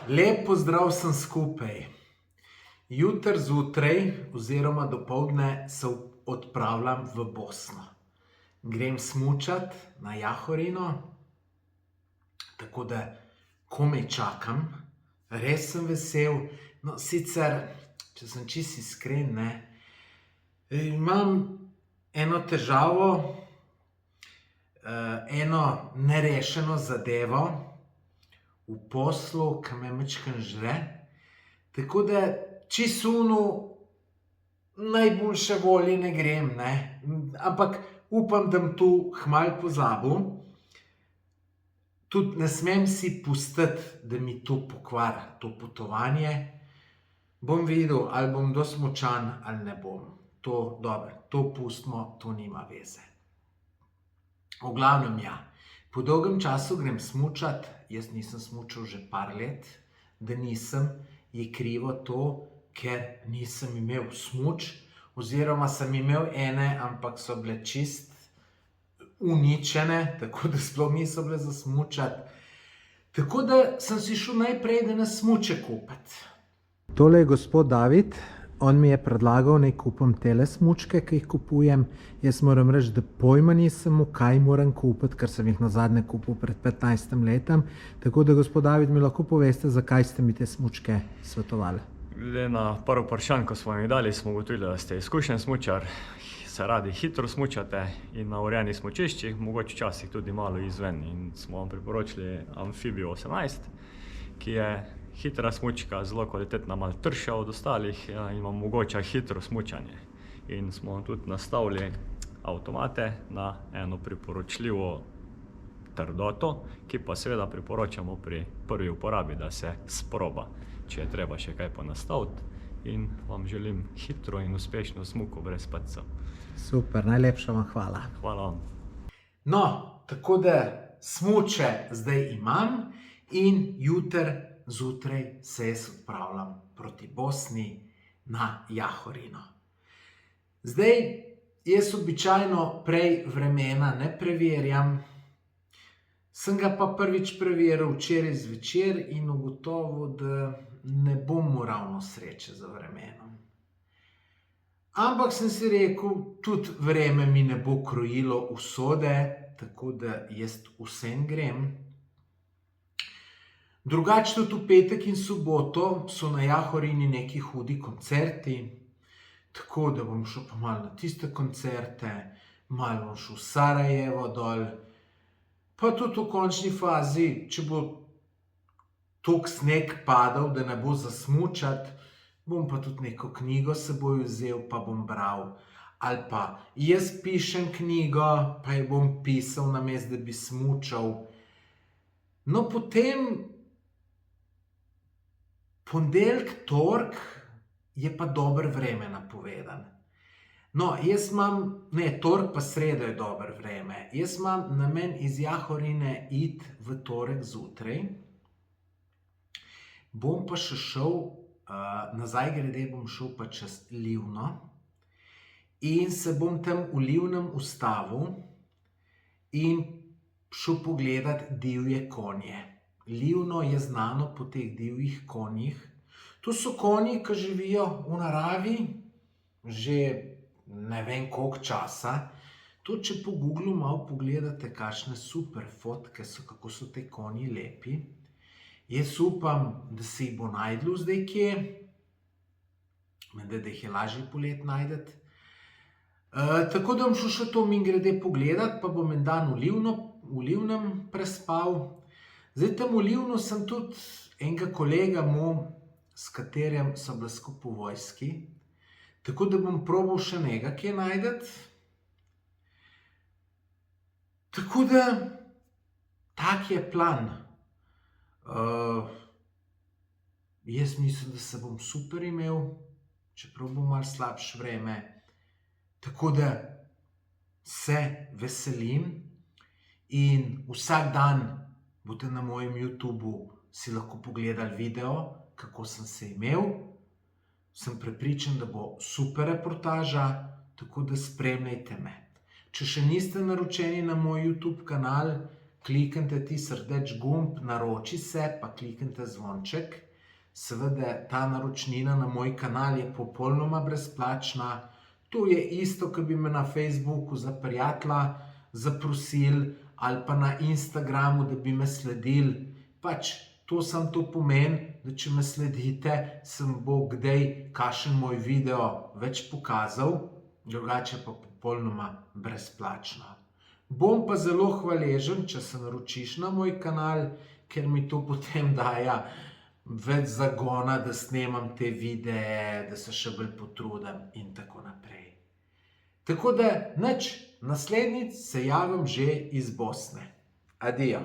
Lep pozdrav vsem skupaj. Jutri zjutraj oziroma dopoldne se odpravljam v Bosno. Grem smučat na Jahorino, tako da komaj čakam. Res sem vesel. No, sicer, če sem čisto iskren, imam eno težavo, eno nerešeno zadevo v poslu, ki me majčkeno žre. Tako da čisto najboljše volje ne grem, ampak upam, da bom to kmalu pozabil. Tudi ne smem si pustiti, da mi to pokvari, to potovanje. Bom videl, ali bom dosti močan ali ne bom. To dobro, to pustimo, to nima veze. V glavnem po dolgem času grem smučat, jaz nisem smučal že par let, da nisem, je krivo to, ker nisem imel smuč, oziroma sem imel ene, ampak so bile čist uničene, tako da sploh niso bile za smučat. Tako da sem si šel najprej, da nas smuče kupiti. Tole je gospod David, on mi je predlagal, naj kupim tele smučke, ki jih kupujem. Jaz moram reči, da pojma nisem, kaj moram kupiti, ker sem jih nazadnje kupil pred 15 letom. Tako da, gospod David, mi lahko poveste, zakaj ste mi te smučke svetovali? Glede na prvo vprašanje, ko smo jih dali, smo ugotovili, da ste izkušen smučar, se radi hitro smučate in na urejenih smučiščih, mogoče včasih tudi malo izven. In smo vam priporočili Amfibio 18, ki je hitra smučka, zelo kvalitetna, malo trša od ostalih in vam omogoča hitro smučanje. In smo vam tudi nastavili avtomate na eno priporočljivo trdoto, ki pa seveda priporočamo pri prvi uporabi, da se sproba, če je treba še kaj ponastaviti. In vam želim hitro in uspešno smuko brez padcev. Super, najlepša vam hvala. Hvala vam. No, tako da smuče zdaj imam in jutri zjutraj se jaz odpravljam proti Bosni na Jahorino. Zdaj, jaz običajno prej vremena ne preverjam, sem ga pa prvič preveril včeraj zvečer in ugotovil, da ne bom imel ravno sreče z vremenom. Ampak sem si rekel, tudi vreme mi ne bo krojilo usode, tako da jaz vsem grem. Drugače tudi v petek in soboto so na Jahorini neki hudi koncerti, tako da bom šel pa malo na tiste koncerte, malo bom šel v Sarajevo dol, pa tudi v končni fazi, če bo toliko sneg padal, da ne bo za smučat, bom pa tudi neko knjigo s seboj vzel, pa bom bral. Ali pa jaz pišem knjigo, pa jo bom pisal, namesto da bi smučal. No, potem ponedeljek, torek je pa dobro vreme napovedan. No, torek pa sredo je dobro vreme. Jaz imam namen iz Jahorine iti v torek zjutraj. Bom pa še šel, nazaj grede bom šel pa čez Livno in se bom tam v Livnem ustavil in šel pogledat divje konje. Livno je znano po teh divjih konjih. To so konji, ki živijo v naravi že ne vem koliko časa. To, če po Googlu malo pogledate, kakšne super fotke so, kako so te konji lepi. Jaz upam, da se jih bo najdlo zdaj kje, menda da jih je lažje poleti najdeti. Tako da bom šel še to mimogrede pogledat, pa bom en dan v Livnem prespal. Zdaj tam v Livnu sem tudi enega kolega imel, s katerim so bili skupaj v vojski, tako da bom probal še njega kje najdeti. Tako da, tak je plan. Jaz mislim, da se bom super imel, čeprav bo malo slabše vreme. Tako da se veselim in vsak dan boste na mojem YouTubu si lahko pogledali video, kako sem se imel. Sem prepričan, da bo super reportaža, tako da spremljajte me. Če še niste naročeni na moj YouTube kanal, kliknite ti srdeč gumb, naroči se, pa kliknite zvonček. Seveda, ta naročnina na moj kanal je popolnoma brezplačna. To je isto, kot bi me na Facebooku za prijatelja zaprosili ali pa na Instagramu, da bi me sledili. Pač to samo to pomeni, da če me sledite, sem bo kdaj kakšen moj video več pokazal, drugače pa popolnoma brezplačno. Bom pa zelo hvaležen, če se naročiš na moj kanal, ker mi to potem daje več zagona, da snemam te videe, da se še bolj potrudim in tako naprej. Tako da, nič, naslednjič se javim že iz Bosne. Adijo.